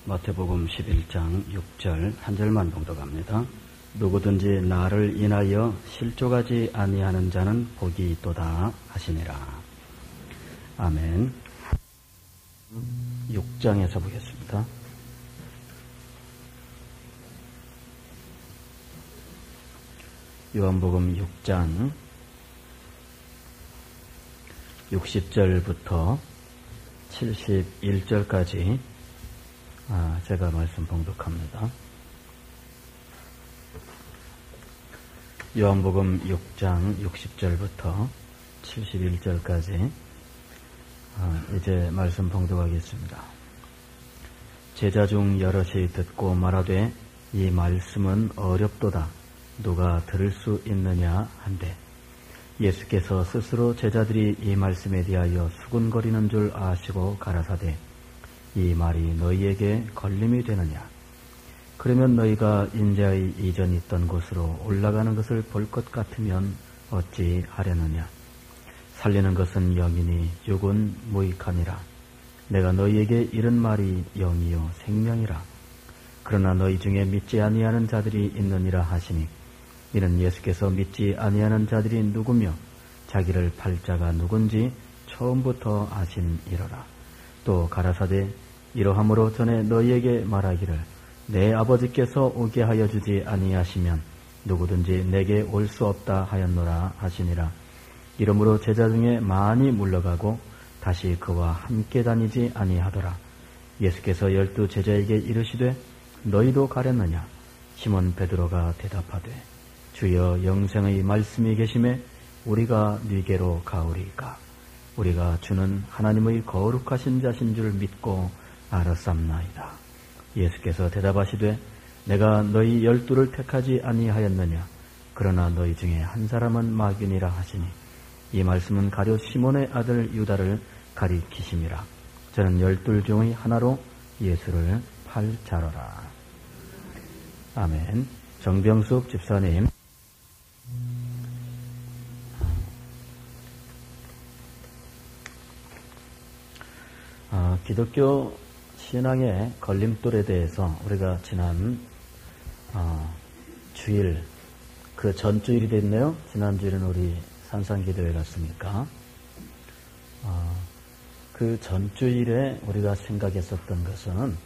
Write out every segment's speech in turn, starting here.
마태복음 11장 6절 한 절만 봉독합니다. 누구든지 나를 인하여 실족하지 아니하는 자는 복이 있도다 하시니라. 아멘. 6장에서 보겠습니다. 요한복음 6장 60절부터 71절까지 제가 말씀 봉독합니다. 요한복음 6장 60절부터 71절까지 이제 말씀 봉독하겠습니다. 제자 중 여럿이 듣고 말하되 이 말씀은 어렵도다. 누가 들을 수 있느냐 한데 예수께서 스스로 제자들이 이 말씀에 대하여 수군거리는 줄 아시고 가라사대 이 말이 너희에게 걸림이 되느냐? 그러면 너희가 인자의 이전에 있던 곳으로 올라가는 것을 볼 것 같으면 어찌 하려느냐? 살리는 것은 영이니 육은 무익하니라. 내가 너희에게 이른 말이 영이요 생명이라. 그러나 너희 중에 믿지 아니하는 자들이 있느니라 하시니 이는 예수께서 믿지 아니하는 자들이 누구며 자기를 팔 자가 누군지 처음부터 아심이로라. 또 가라사대 이러함으로 전에 너희에게 말하기를 내 아버지께서 오게 하여 주지 아니하시면 누구든지 내게 올 수 없다 하였노라 하시니라. 이러므로 제자 중에 많이 물러가고 다시 그와 함께 다니지 아니하더라. 예수께서 12 제자에게 이르시되 너희도 가렸느냐? 시몬 베드로가 대답하되 주여 영생의 말씀이 계심에 우리가 네게로 가오리이까? 우리가 주는 하나님의 거룩하신 자신 줄 믿고 알았삼나이다. 예수께서 대답하시되 내가 너희 12를 택하지 아니하였느냐? 그러나 너희 중에 한 사람은 마귀니라 하시니 이 말씀은 가룟 시몬의 아들 유다를 가리키심이라. 저는 12 중의 하나로 예수를 팔 자로라. 아멘. 정병숙 집사님. 기독교 신앙의 걸림돌에 대해서 우리가 지난 주일, 그 전주일이 됐네요. 지난 주일은 우리 산상기도회 갔으니까 그 전주일에 우리가 생각했었던 것은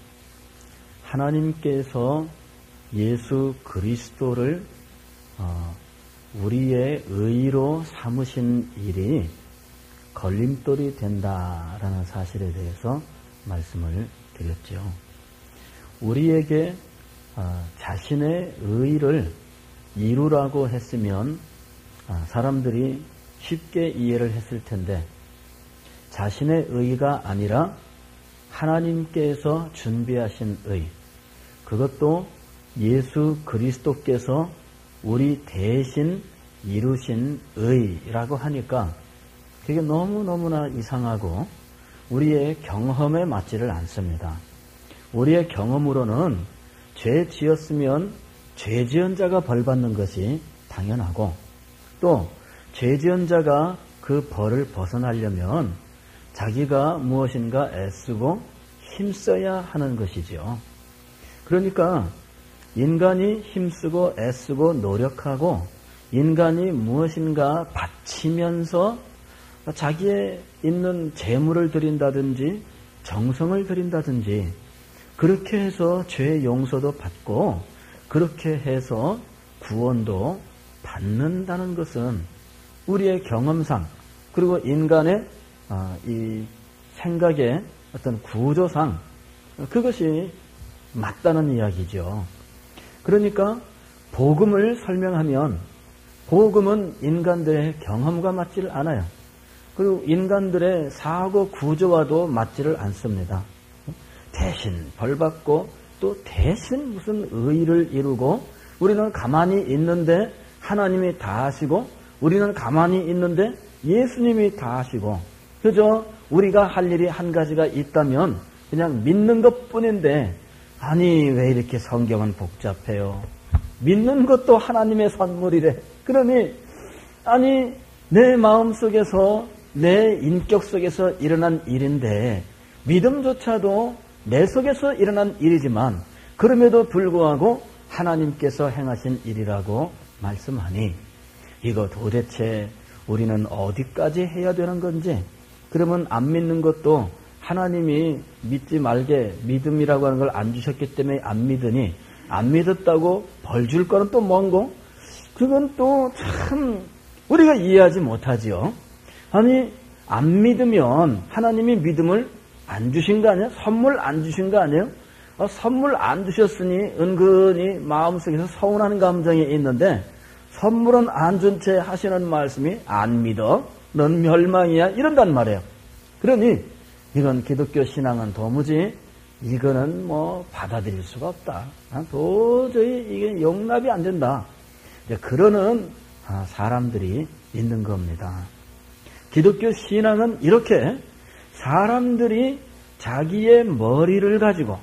하나님께서 예수 그리스도를 우리의 의로 삼으신 일이 걸림돌이 된다라는 사실에 대해서 말씀을 드렸죠. 우리에게 자신의 의를 이루라고 했으면 사람들이 쉽게 이해를 했을 텐데 자신의 의가 아니라 하나님께서 준비하신 의, 그것도 예수 그리스도께서 우리 대신 이루신 의라고 하니까 그게 너무너무나 이상하고 우리의 경험에 맞지를 않습니다. 우리의 경험으로는 죄 지었으면 죄 지은 자가 벌 받는 것이 당연하고 또 죄 지은 자가 그 벌을 벗어나려면 자기가 무엇인가 애쓰고 힘써야 하는 것이지요. 그러니까 인간이 힘쓰고 애쓰고 노력하고 인간이 무엇인가 바치면서 자기의 있는 재물을 드린다든지 정성을 드린다든지 그렇게 해서 죄 용서도 받고 그렇게 해서 구원도 받는다는 것은 우리의 경험상 그리고 인간의 이 생각의 어떤 구조상 그것이 맞다는 이야기죠. 그러니까 복음을 설명하면 복음은 인간들의 경험과 맞지를 않아요. 그리고 인간들의 사고 구조와도 맞지를 않습니다. 대신 벌받고 또 대신 무슨 의의를 이루고 우리는 가만히 있는데 하나님이 다 하시고 우리는 가만히 있는데 예수님이 다 하시고 그저 우리가 할 일이 한 가지가 있다면 그냥 믿는 것뿐인데 아니 왜 이렇게 성경은 복잡해요? 믿는 것도 하나님의 선물이래. 그러니 아니 내 마음속에서 내 인격 속에서 일어난 일인데 믿음조차도 내 속에서 일어난 일이지만 그럼에도 불구하고 하나님께서 행하신 일이라고 말씀하니 이거 도대체 우리는 어디까지 해야 되는 건지, 그러면 안 믿는 것도 하나님이 믿지 말게 믿음이라고 하는 걸 안 주셨기 때문에 안 믿으니 안 믿었다고 벌 줄 거는 또 뭔고? 그건 또 참 우리가 이해하지 못하지요. 아니 안 믿으면 하나님이 믿음을 안 주신 거 아니에요? 선물 안 주신 거 아니에요? 선물 안 주셨으니 은근히 마음속에서 서운한 감정이 있는데 선물은 안 준 채 하시는 말씀이 안 믿어? 넌 멸망이야? 이런단 말이에요. 그러니 이건 기독교 신앙은 도무지 이거는 받아들일 수가 없다. 도저히 이게 용납이 안 된다. 그러는 사람들이 있는 겁니다. 기독교 신앙은 이렇게 사람들이 자기의 머리를 가지고,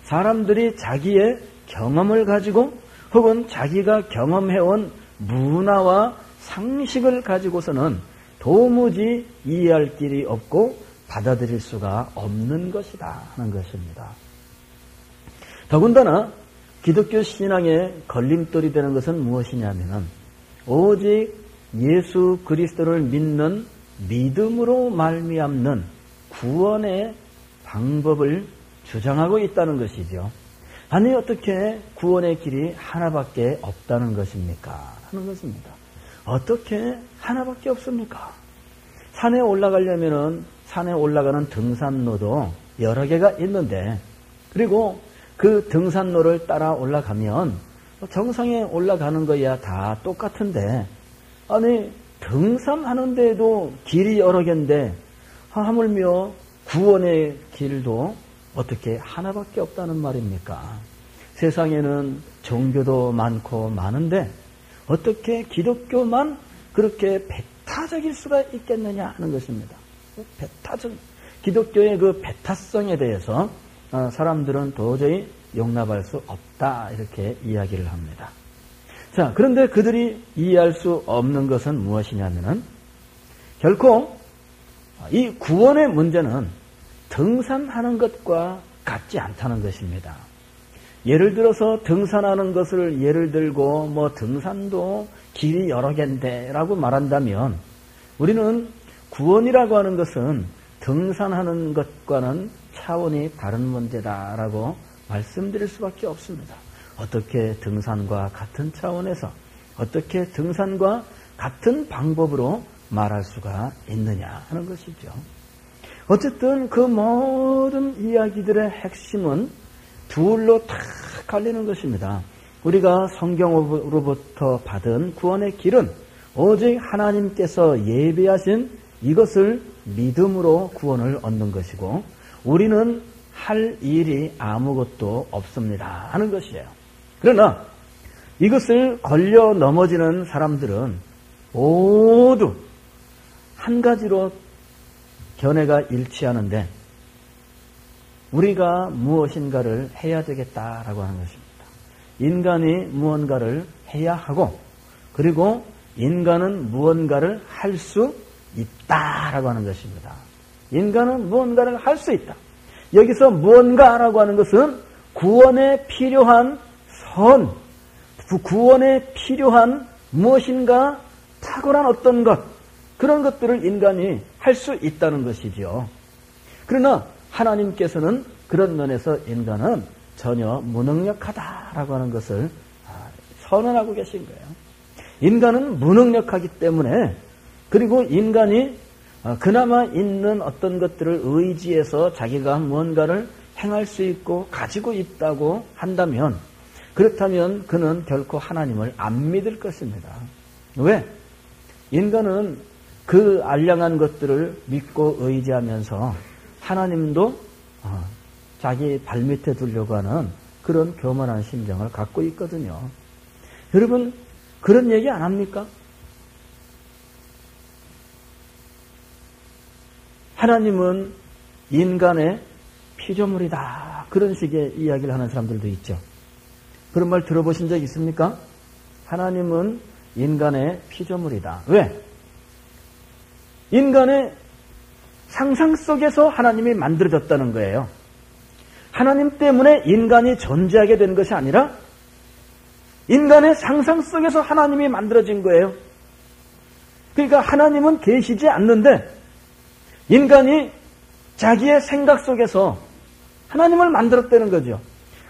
사람들이 자기의 경험을 가지고, 혹은 자기가 경험해온 문화와 상식을 가지고서는 도무지 이해할 길이 없고 받아들일 수가 없는 것이다 하는 것입니다. 더군다나 기독교 신앙의 걸림돌이 되는 것은 무엇이냐면 오직 예수 그리스도를 믿는 믿음으로 말미암는 구원의 방법을 주장하고 있다는 것이죠. 아니 어떻게 구원의 길이 하나밖에 없다는 것입니까? 하는 것입니다. 어떻게 하나밖에 없습니까? 산에 올라가려면은 산에 올라가는 등산로도 여러 개가 있는데, 그리고 그 등산로를 따라 올라가면 정상에 올라가는 거야 다 똑같은데, 아니 등산하는 데에도 길이 여러 개인데 하물며 구원의 길도 어떻게 하나밖에 없다는 말입니까? 세상에는 종교도 많고 많은데 어떻게 기독교만 그렇게 배타적일 수가 있겠느냐 하는 것입니다. 배타적, 기독교의 그 배타성에 대해서 사람들은 도저히 용납할 수 없다 이렇게 이야기를 합니다. 자, 그런데 그들이 이해할 수 없는 것은 무엇이냐면은 결코 이 구원의 문제는 등산하는 것과 같지 않다는 것입니다. 예를 들어서 등산하는 것을 예를 들고 등산도 길이 여러 개인데 라고 말한다면 우리는 구원이라고 하는 것은 등산하는 것과는 차원이 다른 문제다라고 말씀드릴 수밖에 없습니다. 어떻게 등산과 같은 차원에서 어떻게 등산과 같은 방법으로 말할 수가 있느냐 하는 것이죠. 어쨌든 그 모든 이야기들의 핵심은 둘로 탁 갈리는 것입니다. 우리가 성경으로부터 받은 구원의 길은 오직 하나님께서 예비하신 이것을 믿음으로 구원을 얻는 것이고 우리는 할 일이 아무것도 없습니다 하는 것이에요. 그러나 이것을 걸려 넘어지는 사람들은 모두 한 가지로 견해가 일치하는데 우리가 무엇인가를 해야 되겠다라고 하는 것입니다. 인간이 무언가를 해야 하고 그리고 인간은 무언가를 할 수 있다라고 하는 것입니다. 인간은 무언가를 할 수 있다. 여기서 무언가라고 하는 것은 구원에 필요한 선, 구원에 필요한 무엇인가 탁월한 어떤 것, 그런 것들을 인간이 할 수 있다는 것이죠. 그러나 하나님께서는 그런 면에서 인간은 전혀 무능력하다라고 하는 것을 선언하고 계신 거예요. 인간은 무능력하기 때문에 그리고 인간이 그나마 있는 어떤 것들을 의지해서 자기가 무언가를 행할 수 있고 가지고 있다고 한다면 그렇다면 그는 결코 하나님을 안 믿을 것입니다. 왜? 인간은 그 알량한 것들을 믿고 의지하면서 하나님도 자기 발밑에 두려고 하는 그런 교만한 심정을 갖고 있거든요. 여러분 그런 얘기 안 합니까? 하나님은 인간의 피조물이다. 그런 식의 이야기를 하는 사람들도 있죠. 그런 말 들어보신 적 있습니까? 하나님은 인간의 피조물이다. 왜? 인간의 상상 속에서 하나님이 만들어졌다는 거예요. 하나님 때문에 인간이 존재하게 된 것이 아니라 인간의 상상 속에서 하나님이 만들어진 거예요. 그러니까 하나님은 계시지 않는데 인간이 자기의 생각 속에서 하나님을 만들었다는 거죠.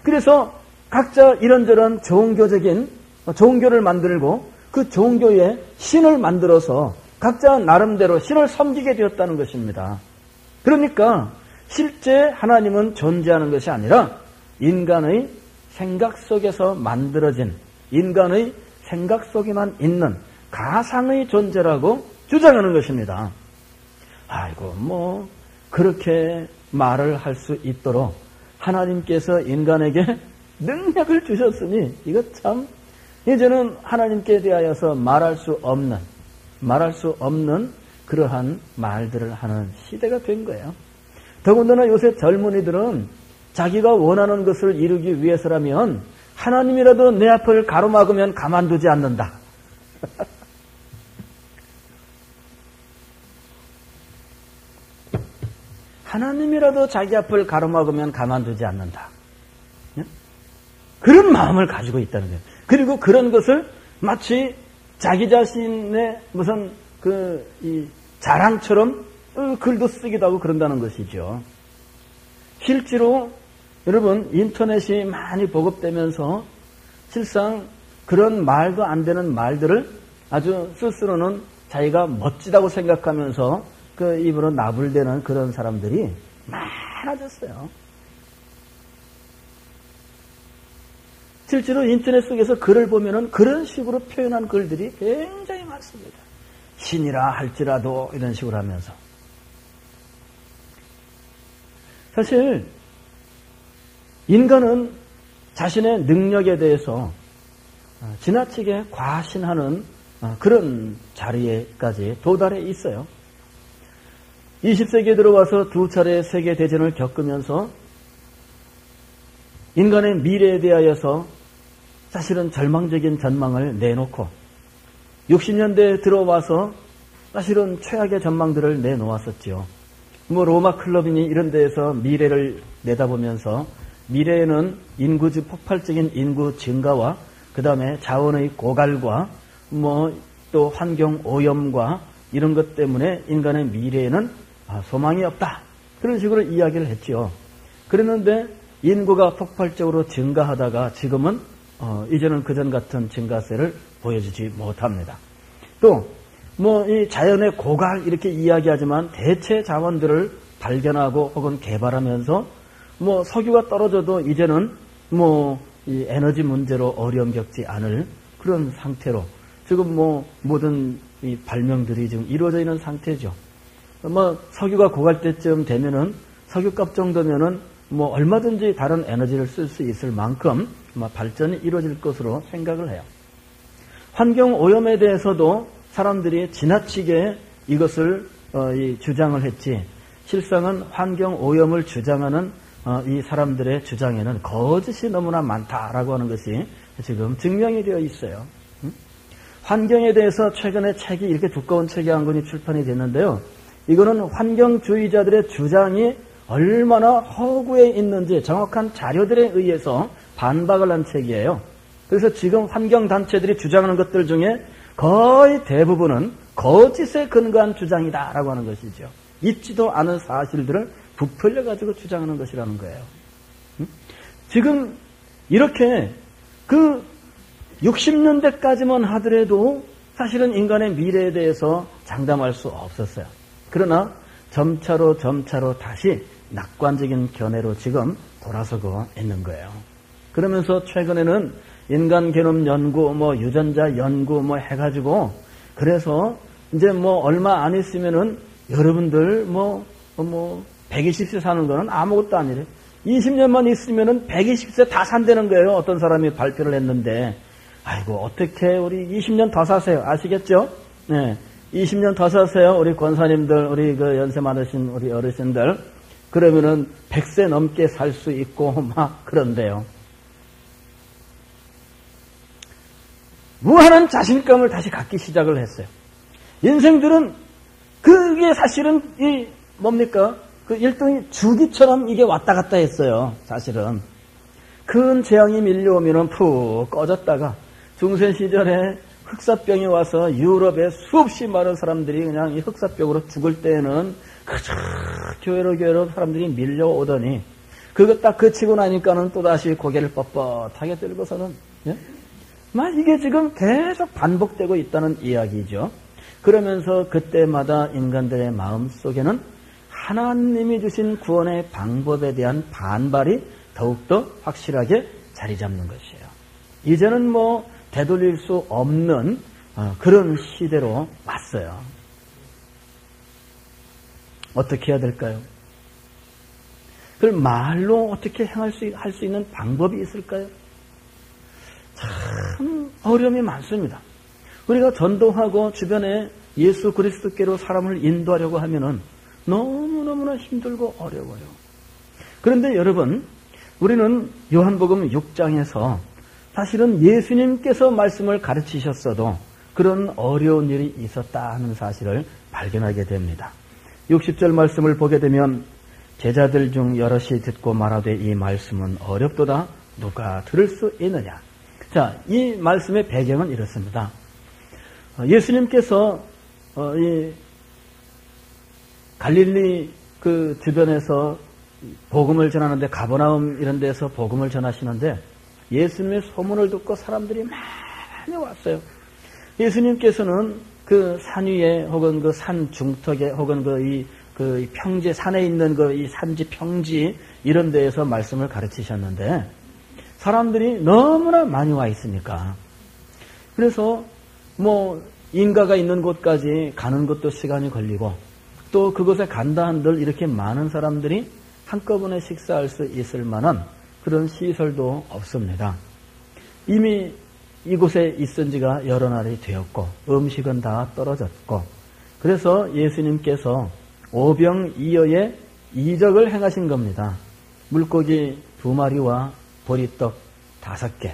그래서 각자 이런저런 종교를 만들고 그 종교에 신을 만들어서 각자 나름대로 신을 섬기게 되었다는 것입니다. 그러니까 실제 하나님은 존재하는 것이 아니라 인간의 생각 속에서 만들어진 인간의 생각 속에만 있는 가상의 존재라고 주장하는 것입니다. 아이고 그렇게 말을 할 수 있도록 하나님께서 인간에게 능력을 주셨으니 이거 참 이제는 하나님께 대하여서 말할 수 없는 그러한 말들을 하는 시대가 된 거예요. 더군다나 요새 젊은이들은 자기가 원하는 것을 이루기 위해서라면 하나님이라도 내 앞을 가로막으면 가만두지 않는다. 하나님이라도 자기 앞을 가로막으면 가만두지 않는다. 그런 마음을 가지고 있다는 거예요. 그리고 그런 것을 마치 자기 자신의 무슨 이 자랑처럼 글도 쓰기도 하고 그런다는 것이죠. 실제로 여러분 인터넷이 많이 보급되면서 실상 그런 말도 안 되는 말들을 아주 스스로는 자기가 멋지다고 생각하면서 그 입으로 나불대는 그런 사람들이 많아졌어요. 실제로 인터넷 속에서 글을 보면은 그런 식으로 표현한 글들이 굉장히 많습니다. 신이라 할지라도 이런 식으로 하면서. 사실 인간은 자신의 능력에 대해서 지나치게 과신하는 그런 자리에까지 도달해 있어요. 20세기에 들어와서 두 차례 세계대전을 겪으면서 인간의 미래에 대하여서 사실은 절망적인 전망을 내놓고 60년대에 들어와서 사실은 최악의 전망들을 내놓았었죠. 로마 클럽이니 이런 데에서 미래를 내다보면서 미래에는 폭발적인 인구 증가와 그 다음에 자원의 고갈과 또 환경 오염과 이런 것 때문에 인간의 미래에는 소망이 없다. 그런 식으로 이야기를 했죠. 그랬는데 인구가 폭발적으로 증가하다가 지금은 이제는 그전 같은 증가세를 보여주지 못합니다. 또 이 자연의 고갈 이렇게 이야기하지만 대체 자원들을 발견하고 혹은 개발하면서 석유가 떨어져도 이제는 이 에너지 문제로 어려움 겪지 않을 그런 상태로 지금 모든 이 발명들이 지금 이루어져 있는 상태죠. 석유가 고갈 때쯤 되면은 석유값 정도면은 얼마든지 다른 에너지를 쓸 수 있을 만큼 발전이 이루어질 것으로 생각을 해요. 환경 오염에 대해서도 사람들이 지나치게 이것을 주장을 했지 실상은 환경 오염을 주장하는 이 사람들의 주장에는 거짓이 너무나 많다라고 하는 것이 지금 증명이 되어 있어요. 환경에 대해서 최근에 책이 이렇게 두꺼운 책이 한 권이 출판이 됐는데요. 이거는 환경주의자들의 주장이 얼마나 허구에 있는지 정확한 자료들에 의해서 반박을 한 책이에요. 그래서 지금 환경단체들이 주장하는 것들 중에 거의 대부분은 거짓에 근거한 주장이다라고 하는 것이죠. 있지도 않은 사실들을 부풀려가지고 주장하는 것이라는 거예요. 지금 이렇게 60년대까지만 하더라도 사실은 인간의 미래에 대해서 장담할 수 없었어요. 그러나 점차로 다시 낙관적인 견해로 지금 돌아서고 있는 거예요. 그러면서 최근에는 인간 게놈 연구, 유전자 연구 해가지고 그래서 이제 얼마 안 있으면은 여러분들 120세 사는 거는 아무것도 아니래. 20년만 있으면은 120세 다 산다는 거예요. 어떤 사람이 발표를 했는데 아이고 어떻게 우리 20년 더 사세요. 아시겠죠? 네. 20년 더 사세요. 우리 권사님들, 우리 연세 많으신 우리 어르신들. 그러면은 100세 넘게 살 수 있고 그런데요. 무한한 자신감을 다시 갖기 시작을 했어요. 인생들은 그게 사실은 그 일종의 주기처럼 이게 왔다 갔다 했어요. 사실은. 큰 재앙이 밀려오면은 푹 꺼졌다가 중세 시절에 흑사병이 와서 유럽에 수없이 많은 사람들이 그냥 이 흑사병으로 죽을 때에는 그저 교회로 사람들이 밀려오더니 그거 딱 그치고 나니까는 또다시 고개를 뻣뻣하게 들고서는, 예? 이게 지금 계속 반복되고 있다는 이야기죠. 그러면서 그때마다 인간들의 마음 속에는 하나님이 주신 구원의 방법에 대한 반발이 더욱더 확실하게 자리 잡는 것이에요. 이제는 뭐 되돌릴 수 없는 그런 시대로 왔어요. 어떻게 해야 될까요? 그걸 말로 어떻게 할 수 있는 방법이 있을까요? 참 어려움이 많습니다. 우리가 전도하고 주변에 예수 그리스도께로 사람을 인도하려고 하면은 너무너무나 힘들고 어려워요. 그런데 여러분, 우리는 요한복음 6장에서 사실은 예수님께서 말씀을 가르치셨어도 그런 어려운 일이 있었다 하는 사실을 발견하게 됩니다. 60절 말씀을 보게 되면 제자들 중 여럿이 듣고 말하되 이 말씀은 어렵도다 누가 들을 수 있느냐. 자, 이 말씀의 배경은 이렇습니다. 예수님께서 이 갈릴리 그 주변에서 복음을 전하는데 가버나움 이런 데서 복음을 전하시는데 예수님의 소문을 듣고 사람들이 많이 왔어요. 예수님께서는 그 산 위에 혹은 그 산 중턱에 혹은 그 평지 산에 있는 그 이 산지 평지 이런 데에서 말씀을 가르치셨는데 사람들이 너무나 많이 와 있으니까 그래서 뭐 인가가 있는 곳까지 가는 것도 시간이 걸리고 또 그곳에 간다 한들 이렇게 많은 사람들이 한꺼번에 식사할 수 있을 만한 그런 시설도 없습니다. 이미 이곳에 있은 지가 여러 날이 되었고 음식은 다 떨어졌고 그래서 예수님께서 오병이어의 이적을 행하신 겁니다. 물고기 2마리와 보리떡 5개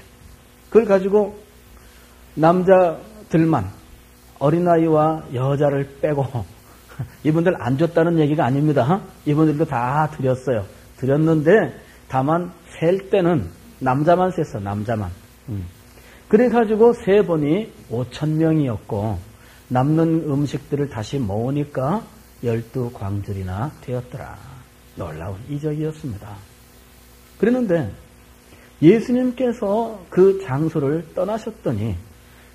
그걸 가지고 남자들만 어린아이와 여자를 빼고 이분들 안 줬다는 얘기가 아닙니다. 이분들도 다 드렸어요. 드렸는데 다만 셀 때는 남자만 셌어. 남자만. 그래가지고 세 번이 5,000명이었고 남는 음식들을 다시 모으니까 12광줄이나 되었더라. 놀라운 이적이었습니다. 그랬는데 예수님께서 그 장소를 떠나셨더니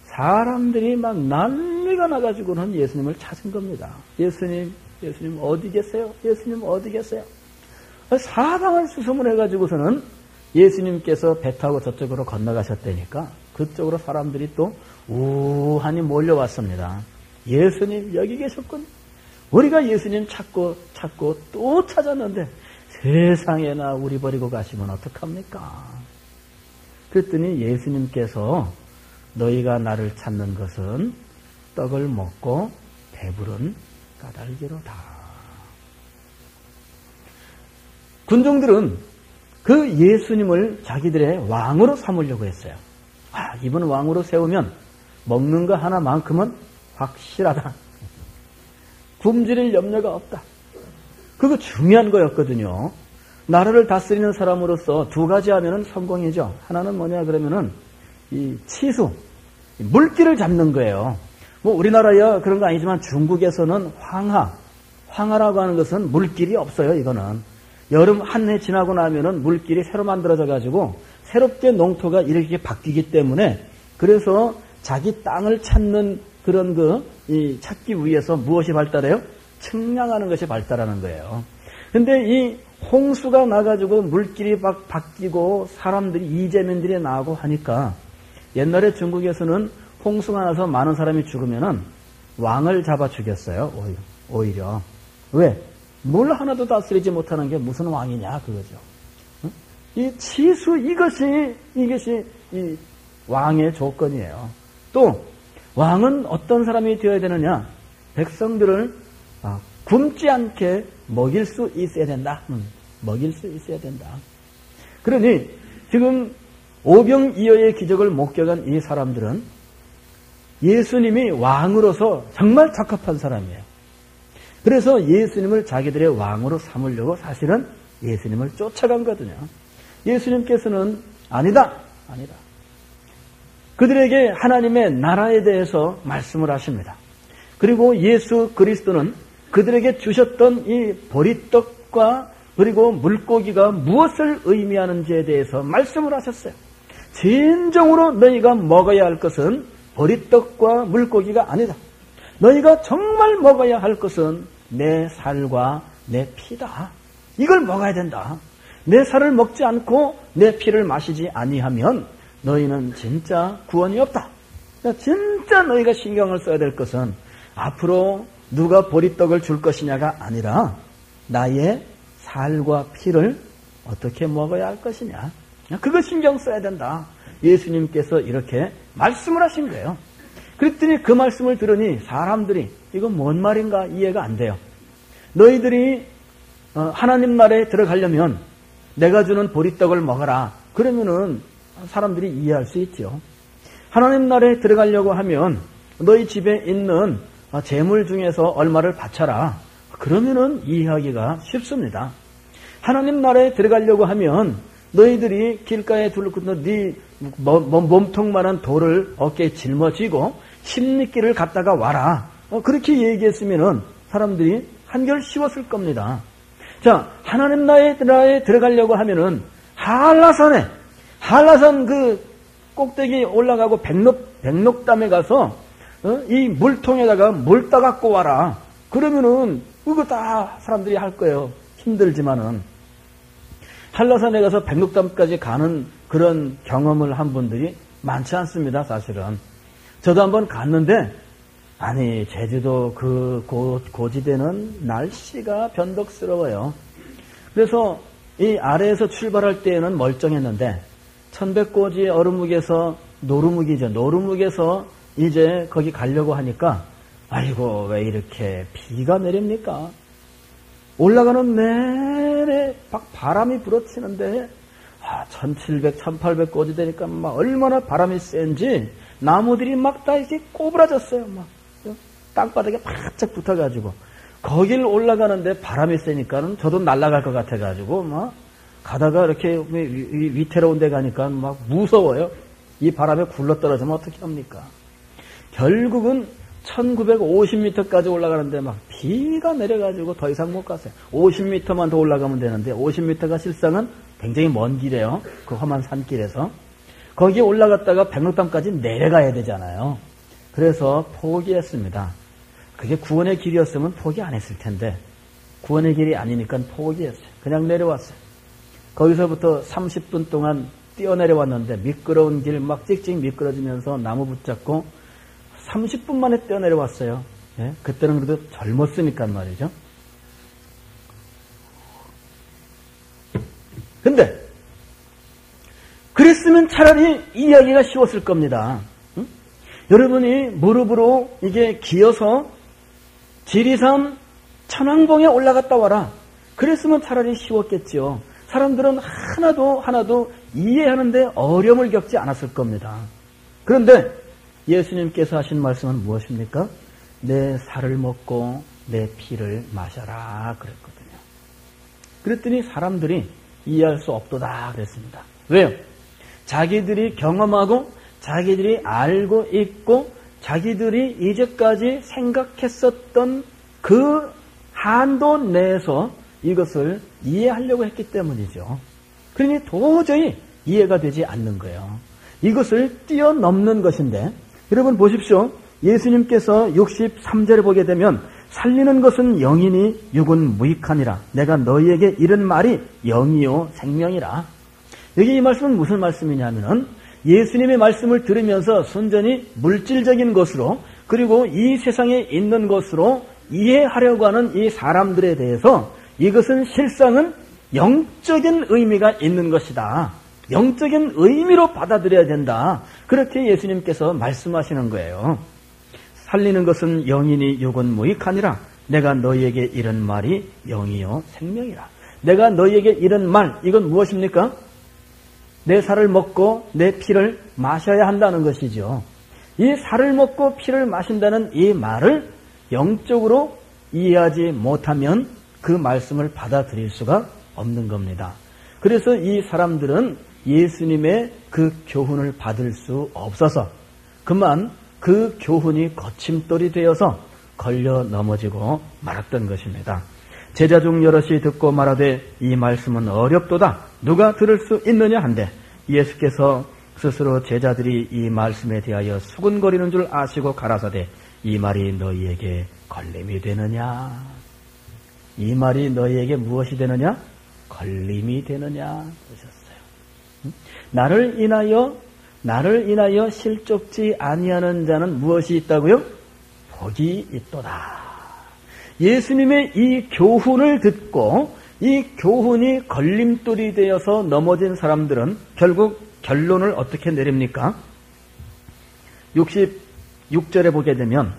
사람들이 막 난리가 나가지고는 예수님을 찾은 겁니다. 예수님 어디 계세요? 예수님 어디 계세요? 사방을 수소문해가지고서는 예수님께서 배 타고 저쪽으로 건너가셨다니까 그쪽으로 사람들이 또 우한히 몰려왔습니다. 예수님 여기 계셨군. 우리가 예수님 찾고 또 찾았는데 세상에나 우리 버리고 가시면 어떡합니까? 그랬더니 예수님께서 너희가 나를 찾는 것은 떡을 먹고 배부른 까닭이로다. 군중들은 그 예수님을 자기들의 왕으로 삼으려고 했어요. 이분 왕으로 세우면 먹는 거 하나만큼은 확실하다. 굶주릴 염려가 없다. 그거 중요한 거였거든요. 나라를 다스리는 사람으로서 2가지 하면은 성공이죠. 하나는 뭐냐 그러면은 이 치수, 물기를 잡는 거예요. 뭐 우리나라야 그런 거 아니지만 중국에서는 황하라고 하는 것은 물길이 없어요. 이거는 여름 한 해 지나고 나면은 물길이 새로 만들어져 가지고 새롭게 농토가 이렇게 바뀌기 때문에 그래서 자기 땅을 찾는 그런 이 찾기 위해서 무엇이 발달해요? 측량하는 것이 발달하는 거예요. 근데 이 홍수가 나가지고 물길이 바뀌고 사람들이 이재민들이 나고 하니까 옛날에 중국에서는 홍수가 나서 많은 사람이 죽으면은 왕을 잡아 죽였어요. 오히려. 왜? 물 하나도 다스리지 못하는 게 무슨 왕이냐 그거죠. 이 치수 이것이 이 왕의 조건이에요. 또 왕은 어떤 사람이 되어야 되느냐? 백성들을 굶지 않게 먹일 수 있어야 된다. 먹일 수 있어야 된다. 그러니 지금 오병이어의 기적을 목격한 이 사람들은 예수님이 왕으로서 정말 적합한 사람이에요. 그래서 예수님을 자기들의 왕으로 삼으려고 사실은 예수님을 쫓아간 거거든요. 예수님께서는 아니다. 그들에게 하나님의 나라에 대해서 말씀을 하십니다. 그리고 예수 그리스도는 그들에게 주셨던 이 보리떡과 그리고 물고기가 무엇을 의미하는지에 대해서 말씀을 하셨어요. 진정으로 너희가 먹어야 할 것은 보리떡과 물고기가 아니다. 너희가 정말 먹어야 할 것은 내 살과 내 피다. 이걸 먹어야 된다. 내 살을 먹지 않고 내 피를 마시지 아니하면 너희는 진짜 구원이 없다. 진짜 너희가 신경을 써야 될 것은 앞으로 누가 보리떡을 줄 것이냐가 아니라 나의 살과 피를 어떻게 먹어야 할 것이냐. 그거 신경 써야 된다. 예수님께서 이렇게 말씀을 하신 거예요. 그랬더니 그 말씀을 들으니 사람들이 이건 뭔 말인가 이해가 안 돼요. 너희들이 하나님 나라에 들어가려면 내가 주는 보리떡을 먹어라. 그러면은 사람들이 이해할 수 있죠. 하나님 나라에 들어가려고 하면 너희 집에 있는 재물 중에서 얼마를 바쳐라. 그러면은 이해하기가 쉽습니다. 하나님 나라에 들어가려고 하면 너희들이 길가에 둘러붙어 네 몸통만한 돌을 어깨에 짊어지고 10리길을 갔다가 와라. 그렇게 얘기했으면은 사람들이 한결 쉬웠을 겁니다. 자, 하나님 나라에 들어가려고 하면은 한라산 그 꼭대기 올라가고 백록담에 가서 이 물통에다가 물 따갖고 와라. 그러면은 그거 다 사람들이 할 거예요. 힘들지만은. 한라산에 가서 백록담까지 가는 그런 경험을 한 분들이 많지 않습니다, 사실은. 저도 한번 갔는데, 아니, 제주도 그 고지대는 날씨가 변덕스러워요. 그래서 이 아래에서 출발할 때에는 멀쩡했는데, 천백고지 얼음묵에서 노루묵에서 이제 거기 가려고 하니까, 아이고, 왜 이렇게 비가 내립니까? 올라가는 내내 막 바람이 불어치는데 1700, 1800 고지 되니까 막 얼마나 바람이 센지 나무들이 막 다 이렇게 꼬부라졌어요. 막 땅바닥에 바짝 붙어가지고 거길 올라가는데 바람이 세니까는 저도 날아갈 것 같아가지고 막 가다가 이렇게 위태로운 데 가니까 막 무서워요. 이 바람에 굴러떨어지면 어떻게 합니까? 결국은 1950m까지 올라가는데 막 비가 내려가지고 더 이상 못 갔어요. 50m만 더 올라가면 되는데 50m가 실상은 굉장히 먼 길이에요. 그 험한 산길에서. 거기에 올라갔다가 백록담까지 내려가야 되잖아요. 그래서 포기했습니다. 그게 구원의 길이었으면 포기 안 했을 텐데 구원의 길이 아니니까 포기했어요. 그냥 내려왔어요. 거기서부터 30분 동안 뛰어내려왔는데 미끄러운 길 막 찍찍 미끄러지면서 나무 붙잡고 30분 만에 뛰어내려왔어요. 예? 그때는 그래도 젊었으니까 말이죠. 근데 그랬으면 차라리 이야기가 쉬웠을 겁니다. 응? 여러분이 무릎으로 이게 기어서 지리산 천왕봉에 올라갔다 와라. 그랬으면 차라리 쉬웠겠지요. 사람들은 하나도 이해하는데 어려움을 겪지 않았을 겁니다. 그런데 예수님께서 하신 말씀은 무엇입니까? 내 살을 먹고 내 피를 마셔라 그랬거든요. 그랬더니 사람들이 이해할 수 없도다 그랬습니다. 왜요? 자기들이 경험하고 자기들이 알고 있고 자기들이 이제까지 생각했었던 그 한도 내에서 이것을 이해하려고 했기 때문이죠. 그러니 도저히 이해가 되지 않는 거예요. 이것을 뛰어넘는 것인데 여러분 보십시오. 예수님께서 63절에 보게 되면 살리는 것은 영이니 육은 무익하니라. 내가 너희에게 이른 말이 영이요 생명이라. 여기 이 말씀은 무슨 말씀이냐면은 예수님의 말씀을 들으면서 순전히 물질적인 것으로 그리고 이 세상에 있는 것으로 이해하려고 하는 이 사람들에 대해서 이것은 실상은 영적인 의미가 있는 것이다. 영적인 의미로 받아들여야 된다. 그렇게 예수님께서 말씀하시는 거예요. 살리는 것은 영이니 육은 무익하니라. 내가 너희에게 이른 말이 영이요 생명이라. 내가 너희에게 이른 말, 이건 무엇입니까? 내 살을 먹고 내 피를 마셔야 한다는 것이죠. 이 살을 먹고 피를 마신다는 이 말을 영적으로 이해하지 못하면 그 말씀을 받아들일 수가 없는 겁니다. 그래서 이 사람들은 예수님의 그 교훈을 받을 수 없어서 그만 그 교훈이 거침돌이 되어서 걸려 넘어지고 말았던 것입니다. 제자 중 여럿이 듣고 말하되 이 말씀은 어렵도다. 누가 들을 수 있느냐 한데 예수께서 스스로 제자들이 이 말씀에 대하여 수군거리는 줄 아시고 가라사대 이 말이 너희에게 걸림이 되느냐? 이 말이 너희에게 무엇이 되느냐? 걸림이 되느냐? 그러셨어요. 나를 인하여 실족지 아니하는 자는 무엇이 있다고요? 복이 있도다. 예수님의 이 교훈을 듣고 이 교훈이 걸림돌이 되어서 넘어진 사람들은 결국 결론을 어떻게 내립니까? 66절에 보게 되면